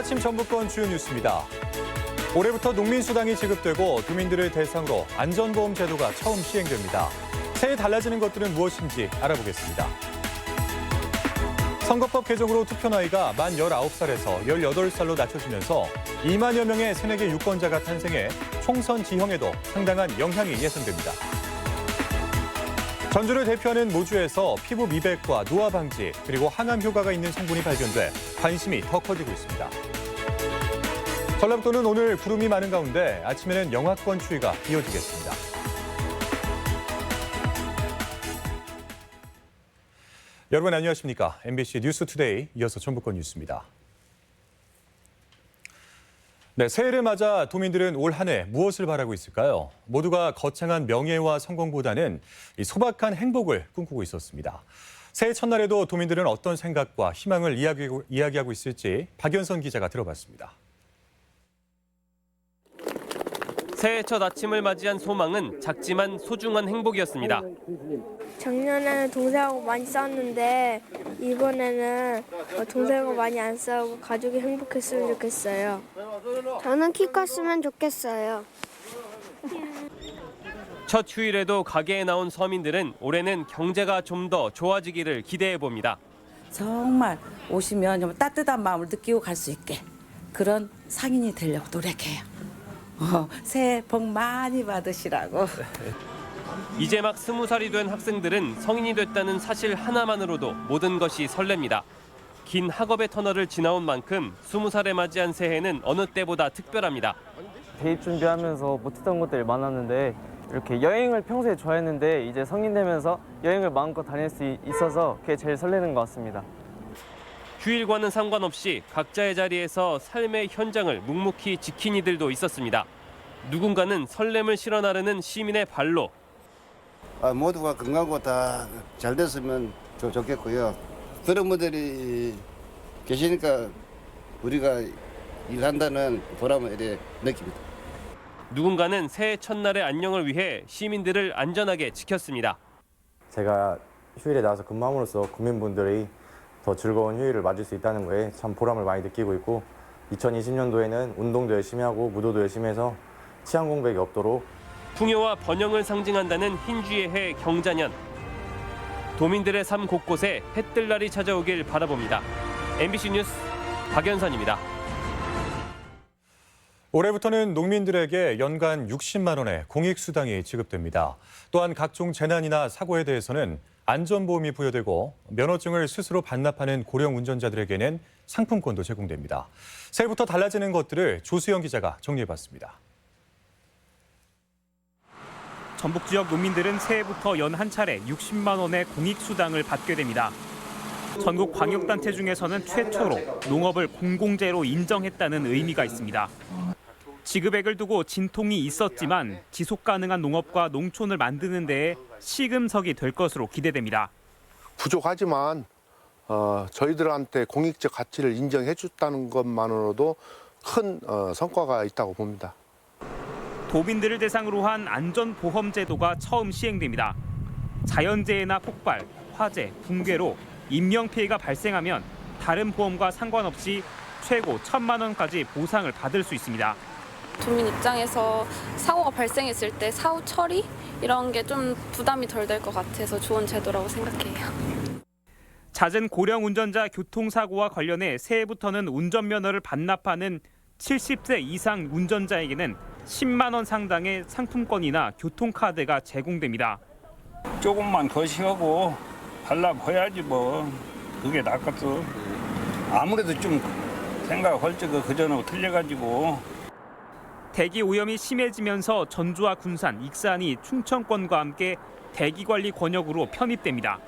아침 전북권 주요 뉴스입니다. 올해부터 농민수당이 지급되고 도민들을 대상으로 안전보험 제도가 처음 시행됩니다. 새해 달라지는 것들은 무엇인지 알아보겠습니다. 선거법 개정으로 투표 나이가 만 19살에서 18살로 낮춰지면서 2만여 명의 새내기 유권자가 탄생해 총선 지형에도 상당한 영향이 예상됩니다. 전주를 대표하는 모주에서 피부 미백과 노화 방지 그리고 항암 효과가 있는 성분이 발견돼 관심이 더 커지고 있습니다. 전라북도는 오늘 구름이 많은 가운데 아침에는 영하권 추위가 이어지겠습니다. 여러분 안녕하십니까? MBC 뉴스투데이 이어서 전북권 뉴스입니다. 네, 새해를 맞아 도민들은 올 한 해 무엇을 바라고 있을까요? 모두가 거창한 명예와 성공보다는 소박한 행복을 꿈꾸고 있었습니다. 새해 첫날에도 도민들은 어떤 생각과 희망을 이야기하고 있을지 박연선 기자가 들어봤습니다. 새해 첫 아침을 맞이한 소망은 작지만 소중한 행복이었습니다. 작년에는 동생하고 많이 싸웠는데 이번에는 동생하고 많이 안 싸우고 가족이 행복했으면 좋겠어요. 저는 키 컸으면 좋겠어요. 첫 휴일에도 가게에 나온 서민들은 올해는 경제가 좀 더 좋아지기를 기대해 봅니다. 정말 오시면 좀 따뜻한 마음을 느끼고 갈 수 있게 그런 상인이 되려고 노력해요. 새해 복 많이 받으시라고. 이제 막 20살이 된 학생들은 성인이 됐다는 사실 하나만으로도 모든 것이 설렙니다. 긴 학업의 터널을 지나온 만큼 20살에 맞이한 새해는 어느 때보다 특별합니다. 대입 준비하면서 못했던 것들이 많았는데 이렇게 여행을 평소에 좋아했는데 이제 성인 되면서 여행을 마음껏 다닐 수 있어서 그게 제일 설레는 것 같습니다. 휴일과는 상관없이 각자의 자리에서 삶의 현장을 묵묵히 지킨 이들도 있었습니다. 누군가는 설렘을 실어 나르는 시민의 발로 모두가 건강하고 다 잘 됐으면 좋겠고요. 그런 분들이 계시니까 우리가 일한다는 보람을 느낍니다. 누군가는 새해 첫날의 안녕을 위해 시민들을 안전하게 지켰습니다. 제가 휴일에 나와서 근무함으로써 국민분들이 더 즐거운 휴일을 맞을 수 있다는 거에 참 보람을 많이 느끼고 있고 2020년도에는 운동도 열심히 하고 무도도 열심히 해서 치안 공백이 없도록 풍요와 번영을 상징한다는 흰쥐의 해 경자년. 도민들의 삶 곳곳에 해뜰 날이 찾아오길 바라봅니다. MBC 뉴스 박연선입니다. 올해부터는 농민들에게 연간 60만 원의 공익수당이 지급됩니다. 또한 각종 재난이나 사고에 대해서는 안전보험이 부여되고 면허증을 스스로 반납하는 고령 운전자들에게는 상품권도 제공됩니다. 새해부터 달라지는 것들을 조수영 기자가 정리해봤습니다. 전북 지역 농민들은 새해부터 연 한 차례 60만 원의 공익수당을 받게 됩니다. 전국 광역단체 중에서는 최초로 농업을 공공재로 인정했다는 의미가 있습니다. 지급액을 두고 진통이 있었지만 지속 가능한 농업과 농촌을 만드는 데에 시금석이 될 것으로 기대됩니다. 부족하지만 저희들한테 공익적 가치를 인정해 줬다는 것만으로도 큰 성과가 있다고 봅니다. 도민들을 대상으로 한 안전보험 제도가 처음 시행됩니다. 자연재해나 폭발, 화재, 붕괴로 인명피해가 발생하면 다른 보험과 상관없이 최고 1,000만 원까지 보상을 받을 수 있습니다. 도민 입장에서 사고가 발생했을 때 사후 처리 이런 게 좀 부담이 덜 될 것 같아서 좋은 제도라고 생각해요. 잦은 고령 운전자 교통사고와 관련해 새해부터는 운전면허를 반납하는 70세 이상 운전자에게는 10만 원 상당의 상품권이나 교통카드가 제공됩니다. 조금만 더 쉬고 발라봐야지 뭐. 그게 낫겠어. 아무래도 좀 생각할 적이 그전하고 틀려가지고. 대기 오염이 심해지면서 전주와 군산, 익산이 충청권과 함께 대기관리 권역으로 편입됩니다.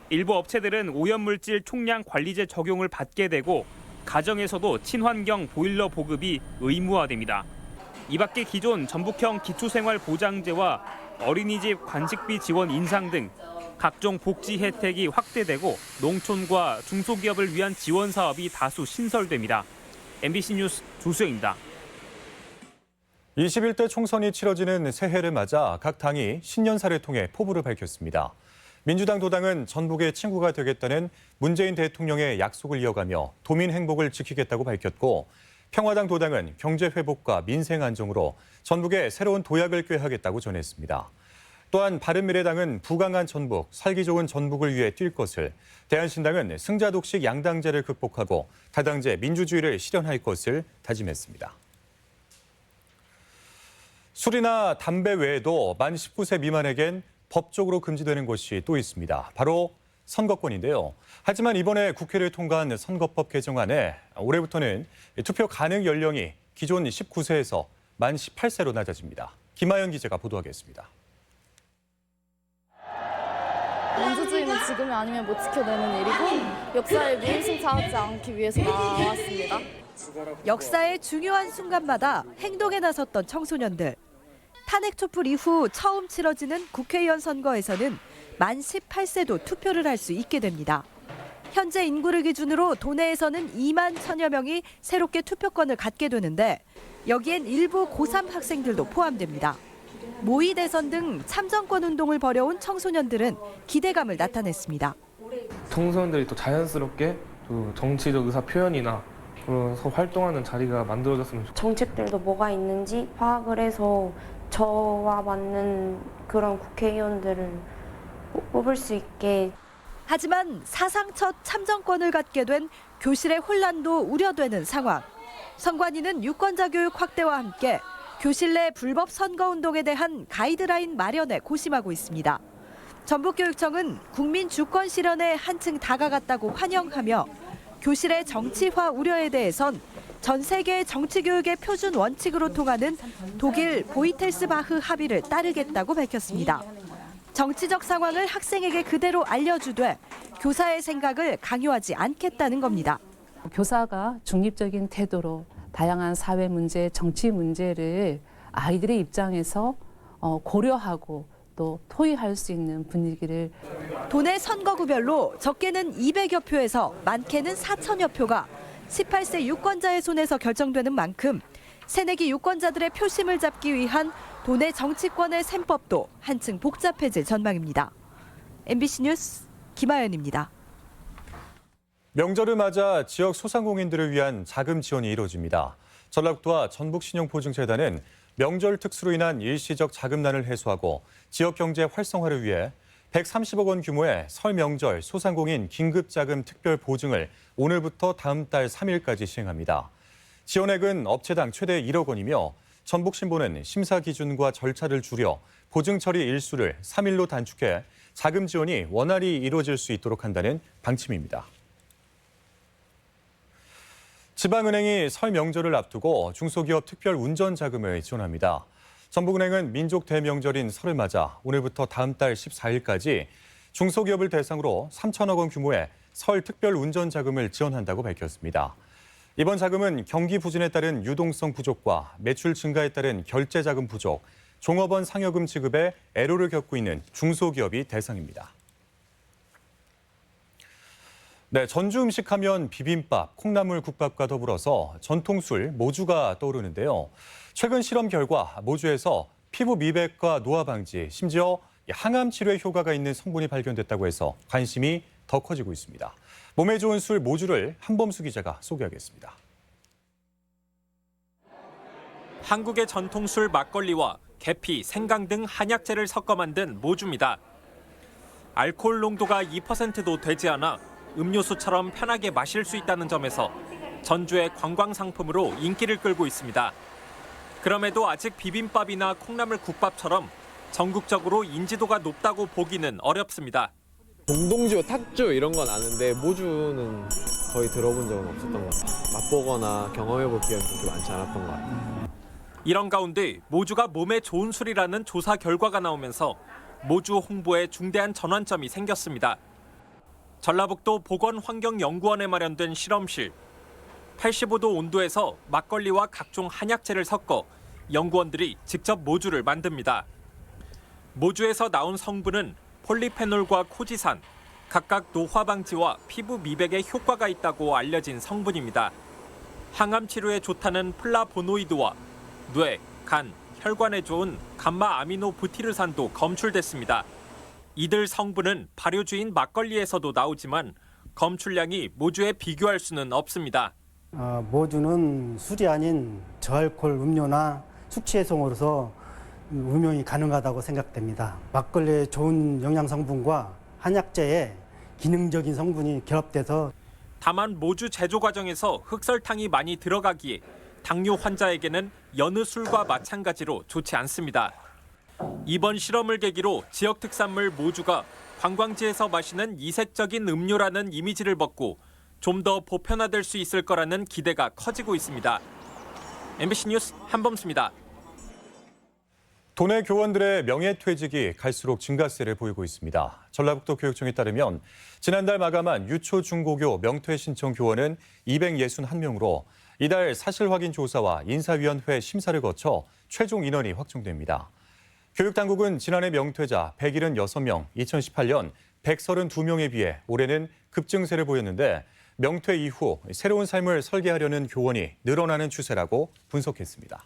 일부 업체들은 오염물질 총량 관리제 적용을 받게 되고 가정에서도 친환경 보일러 보급이 의무화됩니다. 이 밖에 기존 전북형 기초생활보장제와 어린이집 관식비 지원 인상 등 각종 복지 혜택이 확대되고 농촌과 중소기업을 위한 지원 사업이 다수 신설됩니다. MBC 뉴스 조수영입니다. 21대 총선이 치러지는 새해를 맞아 각 당이 신년사를 통해 포부를 밝혔습니다. 민주당 도당은 전북의 친구가 되겠다는 문재인 대통령의 약속을 이어가며 도민 행복을 지키겠다고 밝혔고, 평화당 도당은 경제 회복과 민생 안정으로 전북에 새로운 도약을 꾀하겠다고 전했습니다. 또한 바른미래당은 부강한 전북, 살기 좋은 전북을 위해 뛸 것을, 대한신당은 승자 독식 양당제를 극복하고 다당제 민주주의를 실현할 것을 다짐했습니다. 술이나 담배 외에도 만 19세 미만에겐 법적으로 금지되는 것이 또 있습니다. 바로 선거권인데요. 하지만 이번에 국회를 통과한 선거법 개정안에 올해부터는 투표 가능 연령이 기존 19세에서 만 18세로 낮아집니다. 김하연 기자가 보도하겠습니다. 민주주의는 지금이 아니면 못 지켜내는 일이고 역사에 미임승차하지 않기 위해서 나왔습니다. 역사의 중요한 순간마다 행동에 나섰던 청소년들. 탄핵 촛불 이후 처음 치러지는 국회의원 선거에서는 만 18세도 투표를 할 수 있게 됩니다. 현재 인구를 기준으로 도내에서는 2만 1000여 명이 새롭게 투표권을 갖게 되는데 여기엔 일부 고3 학생들도 포함됩니다. 모의 대선 등 참정권 운동을 벌여온 청소년들은 기대감을 나타냈습니다. 청소년들이 또 자연스럽게 또 정치적 의사 표현이나 그래서 활동하는 자리가 만들어졌으면 좋겠습니다. 정책들도 뭐가 있는지 파악을 해서 저와 맞는 그런 국회의원들을 뽑을 수 있게. 하지만 사상 첫 참정권을 갖게 된 교실의 혼란도 우려되는 상황. 선관위는 유권자 교육 확대와 함께 교실 내 불법 선거운동에 대한 가이드라인 마련에 고심하고 있습니다. 전북교육청은 국민 주권 실현에 한층 다가갔다고 환영하며 교실의 정치화 우려에 대해선 전 세계 정치교육의 표준 원칙으로 통하는 독일 보이텔스바흐 합의를 따르겠다고 밝혔습니다. 정치적 상황을 학생에게 그대로 알려주되 교사의 생각을 강요하지 않겠다는 겁니다. 교사가 중립적인 태도로 다양한 사회 문제, 정치 문제를 아이들의 입장에서 고려하고 또 토의할 수 있는 분위기를. 도내 선거구별로 적게는 200여 표에서 많게는 4000여 표가 18세 유권자의 손에서 결정되는 만큼 새내기 유권자들의 표심을 잡기 위한 도내 정치권의 셈법도 한층 복잡해질 전망입니다. MBC 뉴스 김하연입니다. 명절을 맞아 지역 소상공인들을 위한 자금 지원이 이루어집니다. 전라북도와 전북신용보증재단은 명절 특수로 인한 일시적 자금난을 해소하고 지역 경제 활성화를 위해 130억 원 규모의 설 명절 소상공인 긴급자금 특별 보증을 오늘부터 다음 달 3일까지 시행합니다. 지원액은 업체당 최대 1억 원이며 전북신보는 심사 기준과 절차를 줄여 보증 처리 일수를 3일로 단축해 자금 지원이 원활히 이루어질 수 있도록 한다는 방침입니다. 지방은행이 설 명절을 앞두고 중소기업 특별 운전 자금을 지원합니다. 전북은행은 민족 대명절인 설을 맞아 오늘부터 다음 달 14일까지 중소기업을 대상으로 3천억 원 규모의 설 특별 운전 자금을 지원한다고 밝혔습니다. 이번 자금은 경기 부진에 따른 유동성 부족과 매출 증가에 따른 결제 자금 부족, 종업원 상여금 지급에 애로를 겪고 있는 중소기업이 대상입니다. 네, 전주 음식하면 비빔밥, 콩나물 국밥과 더불어서 전통술 모주가 떠오르는데요. 최근 실험 결과 모주에서 피부 미백과 노화 방지, 심지어 항암 치료에 효과가 있는 성분이 발견됐다고 해서 관심이 더 커지고 있습니다. 몸에 좋은 술 모주를 한범수 기자가 소개하겠습니다. 한국의 전통술 막걸리와 계피, 생강 등 한약재를 섞어 만든 모주입니다. 알코올 농도가 2%도 되지 않아 음료수처럼 편하게 마실 수 있다는 점에서 전주의 관광 상품으로 인기를 끌고 있습니다. 그럼에도 아직 비빔밥이나 콩나물 국밥처럼 전국적으로 인지도가 높다고 보기는 어렵습니다. 동동주, 탁주 이런 건 아는데 모주는 거의 들어본 적은 없었던 것 같아요. 맛보거나 경험해볼 기회는 그렇게 많지 않았던 것 같아요. 이런 가운데 모주가 몸에 좋은 술이라는 조사 결과가 나오면서 모주 홍보에 중대한 전환점이 생겼습니다. 전라북도 보건환경연구원에 마련된 실험실. 85도 온도에서 막걸리와 각종 한약재를 섞어 연구원들이 직접 모주를 만듭니다. 모주에서 나온 성분은 폴리페놀과 코지산, 각각 노화 방지와 피부 미백에 효과가 있다고 알려진 성분입니다. 항암 치료에 좋다는 플라보노이드와 뇌, 간, 혈관에 좋은 감마 아미노 부티르산도 검출됐습니다. 이들 성분은 발효주인 막걸리에서도 나오지만 검출량이 모주에 비교할 수는 없습니다. 모주는 술이 아닌 저알코올 음료나 숙취해소로서 음용이 가능하다고 생각됩니다. 막걸리의 좋은 영양 성분과 한약재의 기능적인 성분이 결합돼서 다만 모주 제조 과정에서 흑설탕이 많이 들어가기에 당뇨 환자에게는 여느 술과 마찬가지로 좋지 않습니다. 이번 실험을 계기로 지역 특산물 모주가 관광지에서 마시는 이색적인 음료라는 이미지를 벗고 좀 더 보편화될 수 있을 거라는 기대가 커지고 있습니다. MBC 뉴스 한범수입니다. 도내 교원들의 명예퇴직이 갈수록 증가세를 보이고 있습니다. 전라북도 교육청에 따르면 지난달 마감한 유초 중고교 명퇴 신청 교원은 261명으로 이달 사실 확인 조사와 인사위원회 심사를 거쳐 최종 인원이 확정됩니다. 교육당국은 지난해 명퇴자 176명, 2018년 132명에 비해 올해는 급증세를 보였는데 명퇴 이후 새로운 삶을 설계하려는 교원이 늘어나는 추세라고 분석했습니다.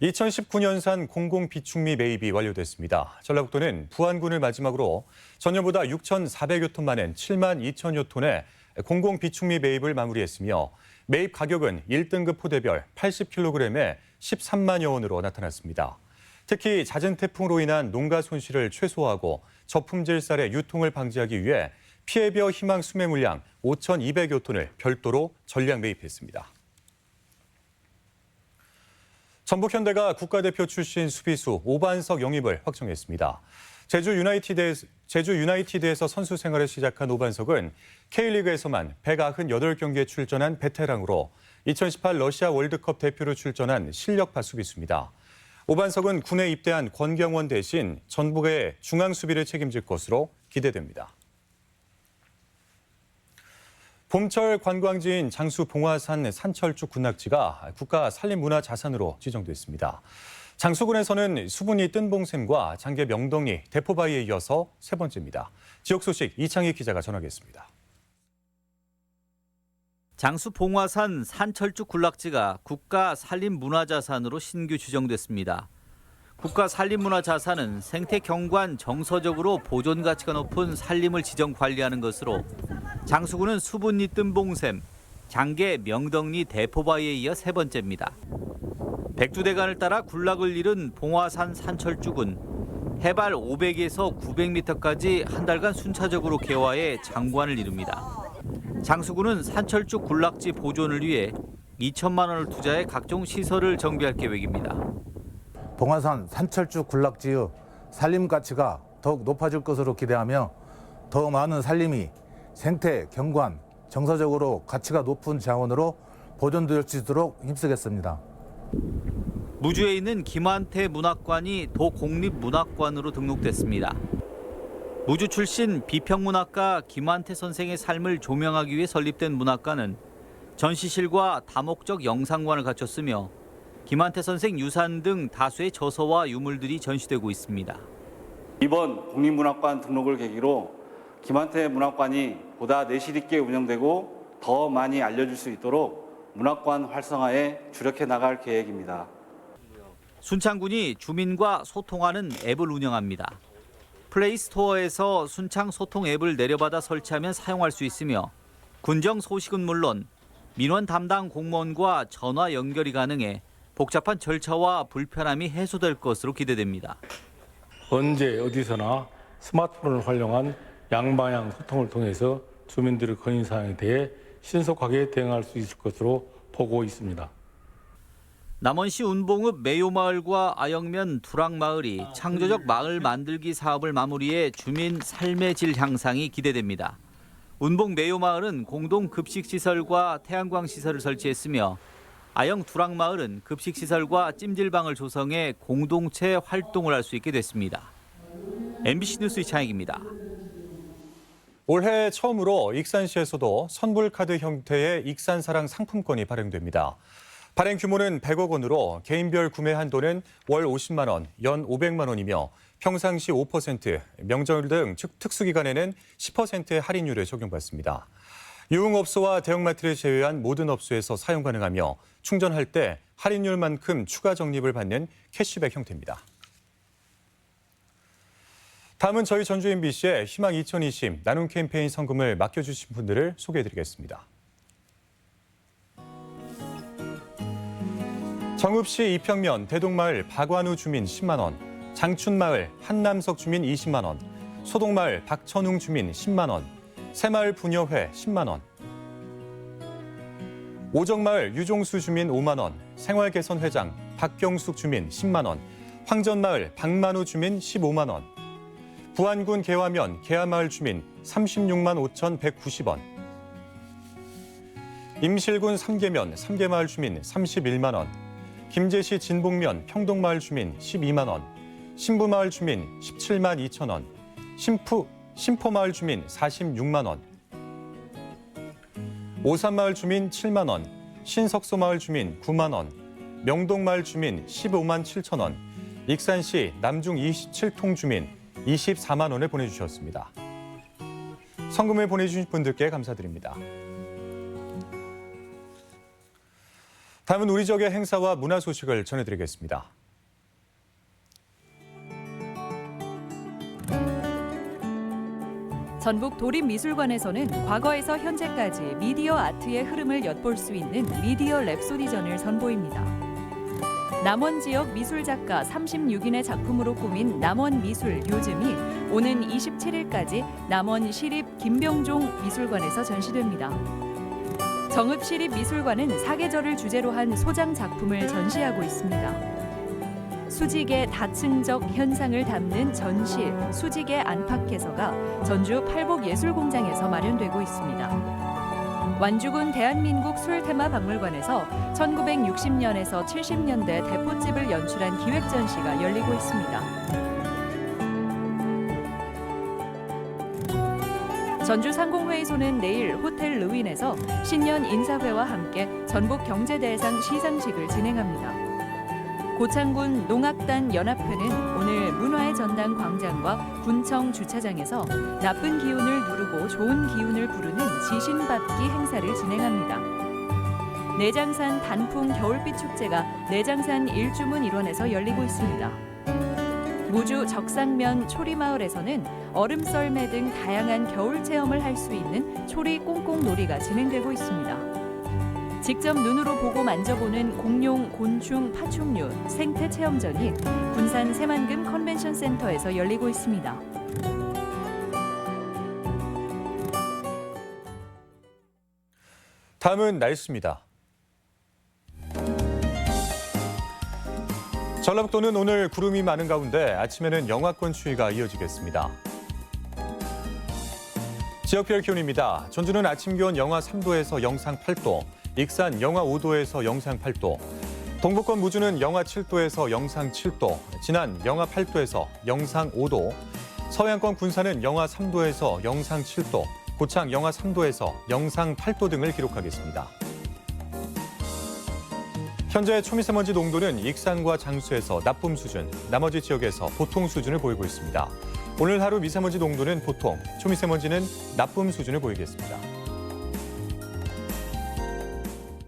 2019년산 공공비축미 매입이 완료됐습니다. 전라북도는 부안군을 마지막으로 전년보다 6,400여 톤 많은 7만 2천여 톤의 공공비축미 매입을 마무리했으며 매입 가격은 1등급 포대별 80kg에 13만여 원으로 나타났습니다. 특히 잦은 태풍으로 인한 농가 손실을 최소화하고 저품질 쌀의 유통을 방지하기 위해 피해벼 희망 수매 물량 5,200여 톤을 별도로 전량 매입했습니다. 전북현대가 국가대표 출신 수비수 오반석 영입을 확정했습니다. 제주 유나이티드에서 선수 생활을 시작한 오반석은 K리그에서만 198경기에 출전한 베테랑으로 2018 러시아 월드컵 대표로 출전한 실력파 수비수입니다. 오반석은 군에 입대한 권경원 대신 전북의 중앙 수비를 책임질 것으로 기대됩니다. 봄철 관광지인 장수 봉화산 산철쭉 군락지가 국가 산림문화자산으로 지정됐습니다. 장수군에서는 수분이 뜬봉샘과 장계 명덩이, 대포바위에 이어서 세 번째입니다. 지역 소식 이창희 기자가 전하겠습니다. 장수 봉화산 산철쭉 군락지가 국가 산림문화자산으로 신규 지정됐습니다. 국가 산림문화자산은 생태 경관 정서적으로 보존 가치가 높은 산림을 지정 관리하는 것으로 장수군은 수분리 뜬봉샘, 장계 명덩리 대포바위에 이어 세 번째입니다. 백두대간을 따라 군락을 이룬 봉화산 산철쭉은 해발 500에서 900m까지 한 달간 순차적으로 개화해 장관을 이룹니다. 장수군은 산철쭉 군락지 보존을 위해 2천만 원을 투자해 각종 시설을 정비할 계획입니다. 봉화산 산철쭉 군락지의 산림 가치가 더욱 높아질 것으로 기대하며 더 많은 산림이 생태, 경관, 정서적으로 가치가 높은 자원으로 보존될 수 있도록 힘쓰겠습니다. 무주에 있는 김한태 문학관이 도국립문학관으로 등록됐습니다. 무주 출신 비평문학가 김한태 선생의 삶을 조명하기 위해 설립된 문학관은 전시실과 다목적 영상관을 갖췄으며 김한태 선생 유산 등 다수의 저서와 유물들이 전시되고 있습니다. 이번 국립문학관 등록을 계기로 김한태 문학관이 보다 내실 있게 운영되고 더 많이 알려질 수 있도록 문학관 활성화에 주력해 나갈 계획입니다. 순창군이 주민과 소통하는 앱을 운영합니다. 플레이스토어에서 순창 소통 앱을 내려받아 설치하면 사용할 수 있으며 군정 소식은 물론 민원 담당 공무원과 전화 연결이 가능해 복잡한 절차와 불편함이 해소될 것으로 기대됩니다. 언제 어디서나 스마트폰을 활용한 양방향 소통을 통해서 주민들의 건의사항에 대해 신속하게 대응할 수 있을 것으로 보고 있습니다. 남원시 운봉읍 매요마을과 아영면 두락마을이 창조적 마을 만들기 사업을 마무리해 주민 삶의 질 향상이 기대됩니다. 운봉 매요마을은 공동 급식시설과 태양광 시설을 설치했으며 아영 두락마을은 급식시설과 찜질방을 조성해 공동체 활동을 할 수 있게 됐습니다. MBC 뉴스 이창익입니다. 올해 처음으로 익산시에서도 선불카드 형태의 익산사랑 상품권이 발행됩니다. 발행 규모는 100억 원으로 개인별 구매 한도는 월 50만 원, 연 500만 원이며 평상시 5%, 명절 등 특수기간에는 10%의 할인율을 적용받습니다. 유흥업소와 대형마트를 제외한 모든 업소에서 사용 가능하며 충전할 때 할인율만큼 추가 적립을 받는 캐시백 형태입니다. 다음은 저희 전주 MBC의 희망 2020 나눔 캠페인 성금을 맡겨주신 분들을 소개해드리겠습니다. 정읍시 이평면 대동마을 박완우 주민 10만 원, 장춘마을 한남석 주민 20만 원, 소동마을 박천웅 주민 10만 원, 새마을 부녀회 10만 원, 오정마을 유종수 주민 5만 원, 생활개선회장 박경숙 주민 10만 원, 황전마을 박만우 주민 15만 원, 부안군 계화면 계화마을 주민 36만 5,190원, 임실군 삼계면 삼계마을 주민 31만 원, 김제시 진봉면 평동마을 주민 12만 원, 신부마을 주민 17만 2천 원, 신포마을 주민 46만 원, 오산마을 주민 7만 원, 신석소마을 주민 9만 원, 명동마을 주민 15만 7천 원, 익산시 남중 27통 주민 24만 원을 보내주셨습니다. 성금을 보내주신 분들께 감사드립니다. 다음은 우리 지역의 행사와 문화 소식을 전해드리겠습니다. 전북 도립미술관에서는 과거에서 현재까지 미디어 아트의 흐름을 엿볼 수 있는 미디어 랩소디전을 선보입니다. 남원 지역 미술작가 36인의 작품으로 꾸민 남원미술 요즘이 오는 27일까지 남원 시립 김병종 미술관에서 전시됩니다. 정읍시립미술관은 사계절을 주제로 한 소장 작품을 전시하고 있습니다. 수직의 다층적 현상을 담는 전시 수직의 안팎에서가 전주 팔복예술공장에서 마련되고 있습니다. 완주군 대한민국 술테마박물관에서 1960년에서 70년대 대포집을 연출한 기획전시가 열리고 있습니다. 전주상공회의소는 내일 호텔 르윈에서 신년 인사회와 함께 전북경제대상 시상식을 진행합니다. 고창군 농악단 연합회는 오늘 문화의 전당 광장과 군청 주차장에서 나쁜 기운을 누르고 좋은 기운을 부르는 지신받기 행사를 진행합니다. 내장산 단풍 겨울빛 축제가 내장산 일주문 일원에서 열리고 있습니다. 무주 적상면 초리마을에서는 얼음 썰매 등 다양한 겨울 체험을 할 수 있는 초리 꽁꽁놀이가 진행되고 있습니다. 직접 눈으로 보고 만져보는 공룡, 곤충, 파충류, 생태 체험전이 군산 새만금 컨벤션 센터에서 열리고 있습니다. 다음은 날씨입니다. 전라북도는 오늘 구름이 많은 가운데 아침에는 영하권 추위가 이어지겠습니다. 지역별 기온입니다. 전주는 아침 기온 영하 3도에서 영상 8도, 익산 영하 5도에서 영상 8도, 동부권 무주는 영하 7도에서 영상 7도, 진안 영하 8도에서 영상 5도, 서해안권 군산은 영하 3도에서 영상 7도, 고창 영하 3도에서 영상 8도 등을 기록하겠습니다. 현재 초미세먼지 농도는 익산과 장수에서 나쁨 수준, 나머지 지역에서 보통 수준을 보이고 있습니다. 오늘 하루 미세먼지 농도는 보통, 초미세먼지는 나쁨 수준을 보이겠습니다.